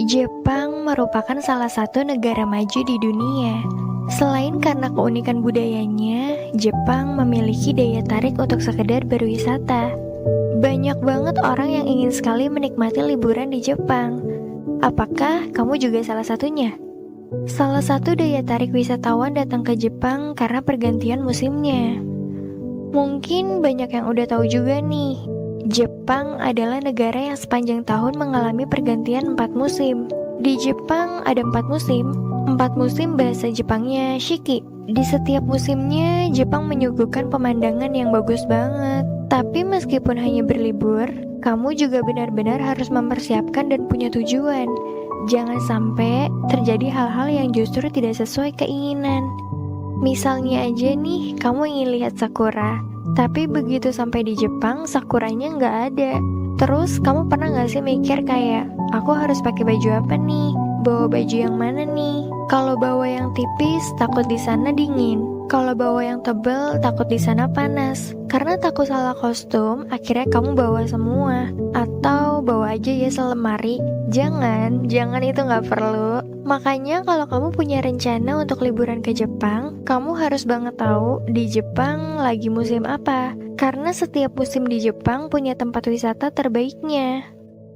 Jepang merupakan salah satu negara maju di dunia. Selain karena keunikan budayanya, Jepang memiliki daya tarik untuk sekedar berwisata. Banyak banget orang yang ingin sekali menikmati liburan di Jepang. Apakah kamu juga salah satunya? Salah satu daya tarik wisatawan datang ke Jepang karena pergantian musimnya. Mungkin banyak yang udah tahu juga nih, Jepang adalah negara yang sepanjang tahun mengalami pergantian 4 musim. Di Jepang ada 4 musim. 4 musim bahasa Jepangnya Shiki. Di setiap musimnya, Jepang menyuguhkan pemandangan yang bagus banget. Tapi meskipun hanya berlibur, kamu juga benar-benar harus mempersiapkan dan punya tujuan. Jangan sampai terjadi hal-hal yang justru tidak sesuai keinginan. Misalnya aja nih, kamu ingin lihat sakura, tapi begitu sampai di Jepang, sakuranya nggak ada. Terus kamu pernah nggak sih mikir kayak, aku harus pakai baju apa nih? Bawa baju yang mana nih? Kalau bawa yang tipis, takut di sana dingin. Kalau bawa yang tebel, takut di sana panas. Karena takut salah kostum, akhirnya kamu bawa semua. Atau bawa aja ya selemari. Jangan itu nggak perlu. Makanya kalau kamu punya rencana untuk liburan ke Jepang, kamu harus banget tahu di Jepang lagi musim apa. Karena setiap musim di Jepang punya tempat wisata terbaiknya.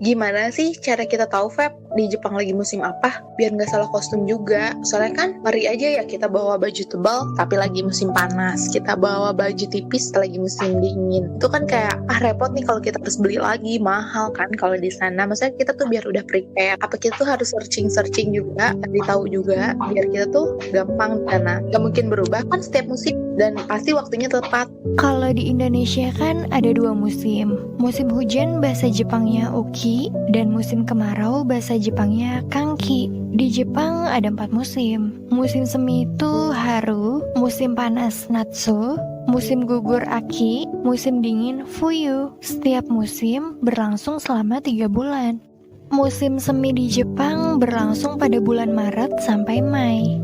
Gimana sih cara kita tahu, Feb, di Jepang lagi musim apa? Biar nggak salah kostum juga. Soalnya kan, ngeri aja ya kita bawa baju tebal, tapi lagi musim panas. Kita bawa baju tipis, lagi musim dingin. Itu kan kayak, repot nih kalau kita harus beli lagi, mahal kan kalau di sana. Maksudnya kita tuh biar udah prepare. Apa kita tuh harus searching juga, cari tahu juga, biar kita tuh gampang karena nggak mungkin berubah kan setiap musim. Dan pasti waktunya tepat. Kalau di Indonesia kan ada 2 musim. Musim hujan bahasa Jepangnya Uki, dan musim kemarau bahasa Jepangnya Kanki. Di Jepang ada 4 musim. Musim semi itu Haru, musim panas Natsu, musim gugur Aki, musim dingin Fuyu. Setiap musim berlangsung selama 3 bulan. Musim semi di Jepang berlangsung pada bulan Maret sampai Mei.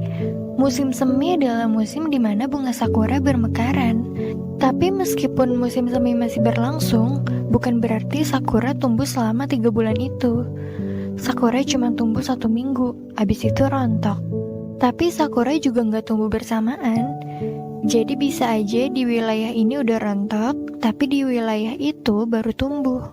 Musim semi adalah musim di mana bunga sakura bermekaran. Tapi meskipun musim semi masih berlangsung, bukan berarti sakura tumbuh selama 3 bulan itu. Sakura cuma tumbuh 1 minggu, abis itu rontok. Tapi sakura juga nggak tumbuh bersamaan. Jadi bisa aja di wilayah ini udah rontok, tapi di wilayah itu baru tumbuh.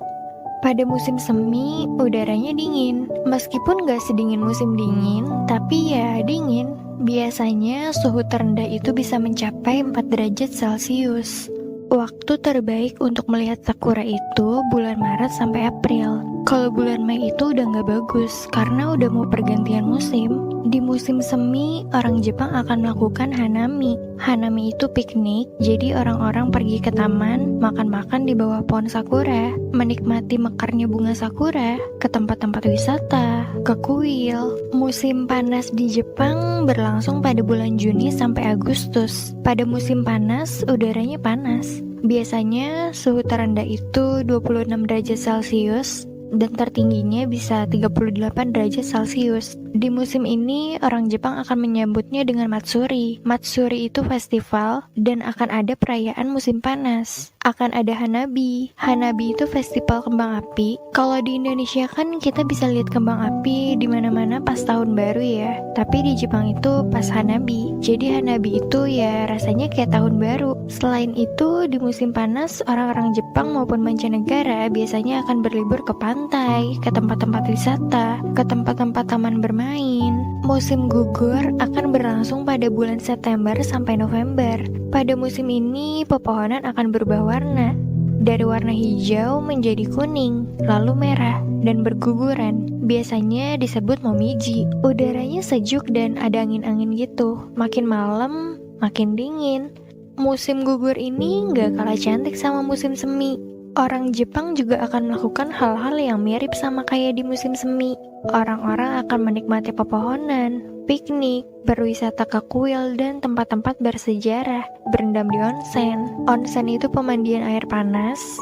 Pada musim semi, udaranya dingin. Meskipun gak sedingin musim dingin, tapi ya dingin. Biasanya suhu terendah itu bisa mencapai 4 derajat Celcius. Waktu terbaik untuk melihat sakura itu bulan Maret sampai April. Kalau bulan Mei itu udah gak bagus, karena udah mau pergantian musim. Di musim semi, orang Jepang akan melakukan hanami. Hanami itu piknik, jadi orang-orang pergi ke taman, makan-makan di bawah pohon sakura, menikmati mekarnya bunga sakura, ke tempat-tempat wisata, ke kuil. Musim panas di Jepang berlangsung pada bulan Juni sampai Agustus. Pada musim panas, udaranya panas. Biasanya suhu terendah itu 26 derajat Celcius, dan tertingginya bisa 38 derajat Celcius. Di musim ini, orang Jepang akan menyambutnya dengan Matsuri. Matsuri itu festival, dan akan ada perayaan musim panas. Akan ada Hanabi. Hanabi itu festival kembang api. Kalau di Indonesia kan kita bisa lihat kembang api di mana-mana pas tahun baru ya. Tapi di Jepang itu pas Hanabi. Jadi Hanabi itu ya rasanya kayak tahun baru. Selain itu, di musim panas, orang-orang Jepang maupun mancanegara biasanya akan berlibur ke pantai, ke tempat-tempat wisata, ke tempat-tempat taman bermain. Musim gugur akan berlangsung pada bulan September sampai November. Pada musim ini, pepohonan akan berubah warna. Dari warna hijau menjadi kuning, lalu merah, dan berguguran. Biasanya disebut momiji. Udaranya sejuk dan ada angin-angin gitu. Makin malam, makin dingin. Musim gugur ini nggak kalah cantik sama musim semi. Orang Jepang juga akan melakukan hal-hal yang mirip sama kayak di musim semi. Orang-orang akan menikmati pepohonan, piknik, berwisata ke kuil dan tempat-tempat bersejarah, berendam di onsen. Onsen itu pemandian air panas.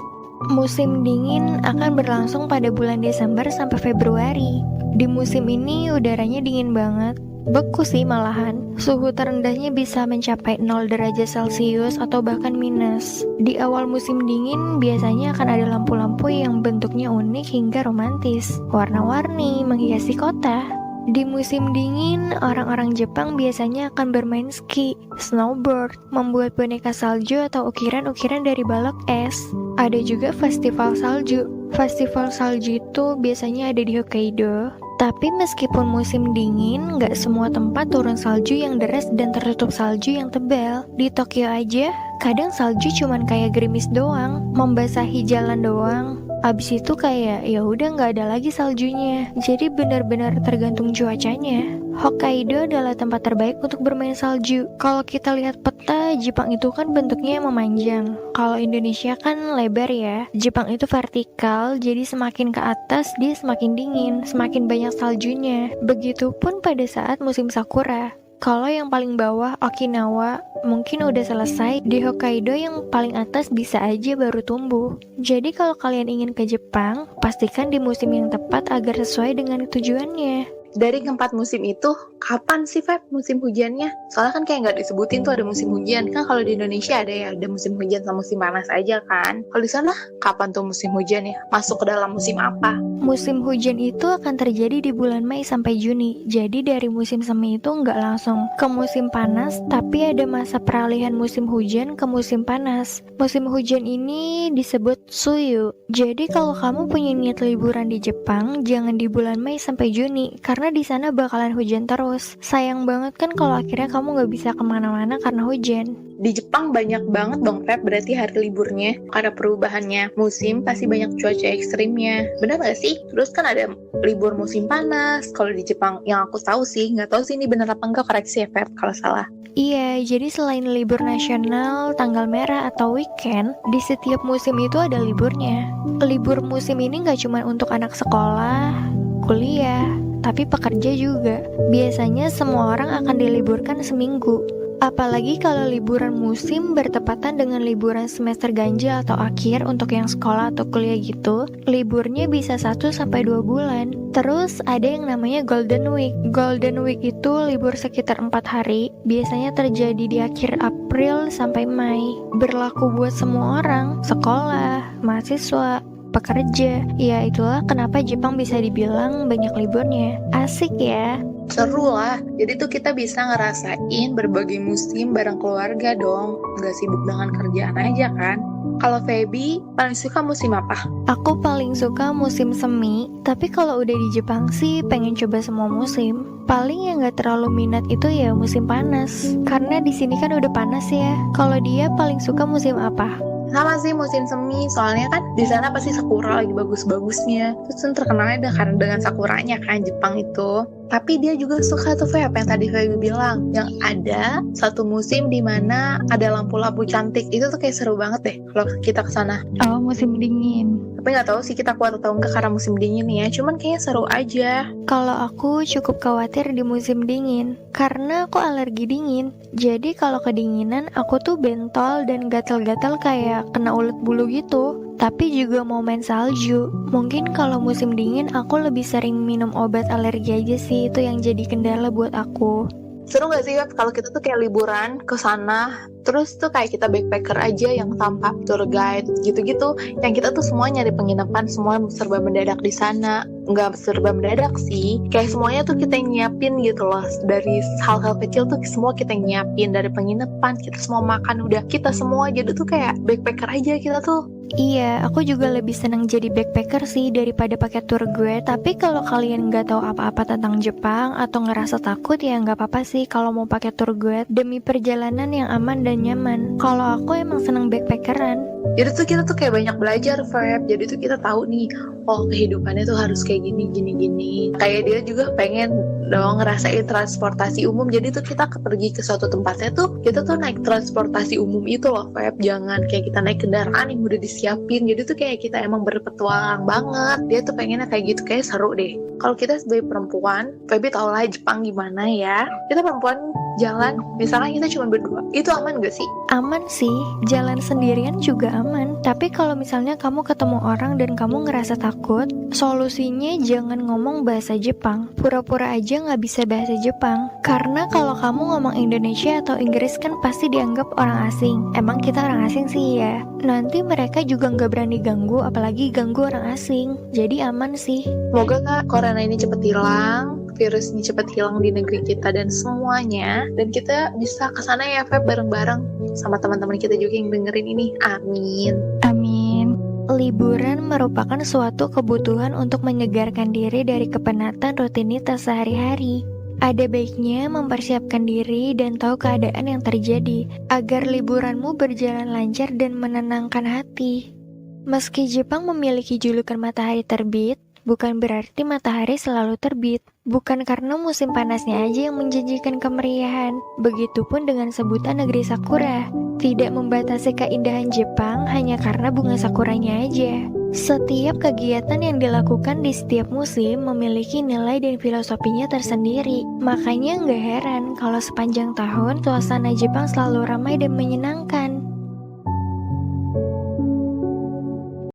Musim dingin akan berlangsung pada bulan Desember sampai Februari. Di musim ini udaranya dingin banget. Beku sih malahan. Suhu terendahnya bisa mencapai 0 derajat Celcius atau bahkan minus. Di awal musim dingin biasanya akan ada lampu-lampu yang bentuknya unik hingga romantis. Warna-warni menghiasi kota. Di musim dingin, orang-orang Jepang biasanya akan bermain ski, snowboard, membuat boneka salju atau ukiran-ukiran dari balok es. Ada juga festival salju. Festival salju itu biasanya ada di Hokkaido. Tapi meskipun musim dingin, nggak semua tempat turun salju yang deras dan tertutup salju yang tebal. Di Tokyo aja, kadang salju cuman kayak gerimis doang, membasahi jalan doang. Abis itu kayak ya udah nggak ada lagi saljunya. Jadi benar-benar tergantung cuacanya. Hokkaido adalah tempat terbaik untuk bermain salju. Kalau kita lihat peta, Jepang itu kan bentuknya memanjang. Kalau Indonesia kan lebar ya. Jepang itu vertikal, jadi semakin ke atas dia semakin dingin, semakin banyak saljunya. Begitupun pada saat musim sakura. Kalau yang paling bawah, Okinawa, mungkin udah selesai. Di Hokkaido yang paling atas bisa aja baru tumbuh. Jadi kalau kalian ingin ke Jepang, pastikan di musim yang tepat agar sesuai dengan tujuannya. Dari keempat musim itu, kapan sih Feb musim hujannya? Soalnya kan kayak nggak disebutin tuh ada musim hujan. Kan kalau di Indonesia ada ya, ada musim hujan sama musim panas aja kan. Kalau di sana, kapan tuh musim hujan ya? Masuk ke dalam musim apa? Musim hujan itu akan terjadi di bulan Mei sampai Juni. Jadi dari musim semi itu nggak langsung ke musim panas, tapi ada masa peralihan musim hujan ke musim panas. Musim hujan ini disebut Suyu. Jadi kalau kamu punya niat liburan di Jepang, jangan di bulan Mei sampai Juni, karena di sana bakalan hujan terus. Sayang banget kan kalau akhirnya kamu nggak bisa kemana-mana karena hujan. Di Jepang banyak banget dong Feb, berarti hari liburnya. Karena perubahannya musim, pasti banyak cuaca ekstrimnya. Benar nggak sih? Terus kan ada libur musim panas. Kalau di Jepang, yang aku tahu sih, nggak tahu sih ini benar apa enggak, koreksi ya Feb kalau salah. Iya, jadi selain libur nasional, tanggal merah atau weekend, di setiap musim itu ada liburnya. Libur musim ini nggak cuma untuk anak sekolah, kuliah, tapi pekerja juga. Biasanya semua orang akan diliburkan seminggu. Apalagi kalau liburan musim bertepatan dengan liburan semester ganjil atau akhir untuk yang sekolah atau kuliah gitu, liburnya bisa 1-2 bulan. Terus ada yang namanya Golden Week. Golden Week itu libur sekitar 4 hari, biasanya terjadi di akhir April sampai Mei. Berlaku buat semua orang, sekolah, mahasiswa, pekerja. Ya itulah kenapa Jepang bisa dibilang banyak liburnya. Asik ya. Seru lah, jadi tuh kita bisa ngerasain berbagai musim bareng keluarga dong. Nggak sibuk dengan kerjaan aja kan. Kalau Feby, paling suka musim apa? Aku paling suka musim semi, tapi kalau udah di Jepang sih pengen coba semua musim. Paling yang gak terlalu minat itu ya musim panas, karena di sini kan udah panas ya. Kalau dia paling suka musim apa? Sama sih musim semi, soalnya kan di sana pasti sakura lagi bagus-bagusnya. Terus kan terkenalnya karena dengan sakuranya kan Jepang itu. Tapi dia juga suka tuh Feb, yang tadi Feby bilang, yang ada satu musim di mana ada lampu-lampu cantik. Itu tuh kayak seru banget deh kalau kita kesana. Oh, musim dingin. Tapi nggak tahu sih kita kuat atau enggak karena musim dingin ya. Cuman kayaknya seru aja. Kalau aku cukup khawatir di musim dingin, karena aku alergi dingin. Jadi kalau kedinginan aku tuh bentol dan gatal-gatal kayak kena ulet bulu gitu. Tapi juga mau main salju. Mungkin kalau musim dingin aku lebih sering minum obat alergi aja sih. Itu yang jadi kendala buat aku. Seru gak sih Web kalau kita tuh kayak liburan ke sana, terus tuh kayak kita backpacker aja yang tanpa tour guide gitu-gitu, yang kita tuh semua nyari penginapan, semua serba mendadak di sana. Nggak serba mendadak sih, kayak semuanya tuh kita yang nyiapin gitu loh. Dari hal-hal kecil tuh semua kita yang nyiapin, dari penginapan kita semua makan udah kita semua, jadi tuh kayak backpacker aja kita tuh. Iya, aku juga lebih senang jadi backpacker sih daripada pakai tour guide. Tapi kalau kalian nggak tahu apa-apa tentang Jepang atau ngerasa takut ya nggak apa-apa sih kalau mau pakai tour guide demi perjalanan yang aman dan nyaman. Kalau aku emang senang backpackeran. Jadi tuh kita tuh kayak banyak belajar Feb. Jadi tuh kita tahu nih, oh kehidupannya tuh harus kayak gini. Kayak dia juga pengen dong ngerasain transportasi umum. Jadi tuh kita pergi ke suatu tempatnya tuh kita tuh naik transportasi umum itu loh Feb. Jangan kayak kita naik kendaraan yang udah disiapin. Jadi tuh kayak kita emang berpetualang banget. Dia tuh pengennya kayak gitu, kayak seru deh. Kalau kita sebagai perempuan, Feby tau lah Jepang gimana ya. Kita perempuan jalan, misalkan kita cuma berdua, itu aman gak sih? Aman sih, jalan sendirian juga aman. Tapi kalau misalnya kamu ketemu orang dan kamu ngerasa takut, solusinya jangan ngomong bahasa Jepang. Pura-pura aja nggak bisa bahasa Jepang. Karena kalau kamu ngomong Indonesia atau Inggris kan pasti dianggap orang asing. Emang kita orang asing sih ya. Nanti mereka juga nggak berani ganggu, apalagi ganggu orang asing. Jadi aman sih. Semoga Kak, corona ini cepet hilang, virus ini cepet hilang di negeri kita dan semuanya, dan kita bisa kesana ya Feb bareng-bareng sama teman-teman kita juga yang dengerin ini. Amin. Amin. Liburan merupakan suatu kebutuhan untuk menyegarkan diri dari kepenatan rutinitas sehari-hari. Ada baiknya mempersiapkan diri dan tahu keadaan yang terjadi agar liburanmu berjalan lancar dan menenangkan hati. Meski Jepang memiliki julukan matahari terbit, bukan berarti matahari selalu terbit. Bukan karena musim panasnya aja yang menjanjikan kemeriahan. Begitupun dengan sebutan negeri Sakura. Tidak membatasi keindahan Jepang hanya karena bunga sakuranya aja. Setiap kegiatan yang dilakukan di setiap musim memiliki nilai dan filosofinya tersendiri. Makanya nggak heran kalau sepanjang tahun suasana Jepang selalu ramai dan menyenangkan.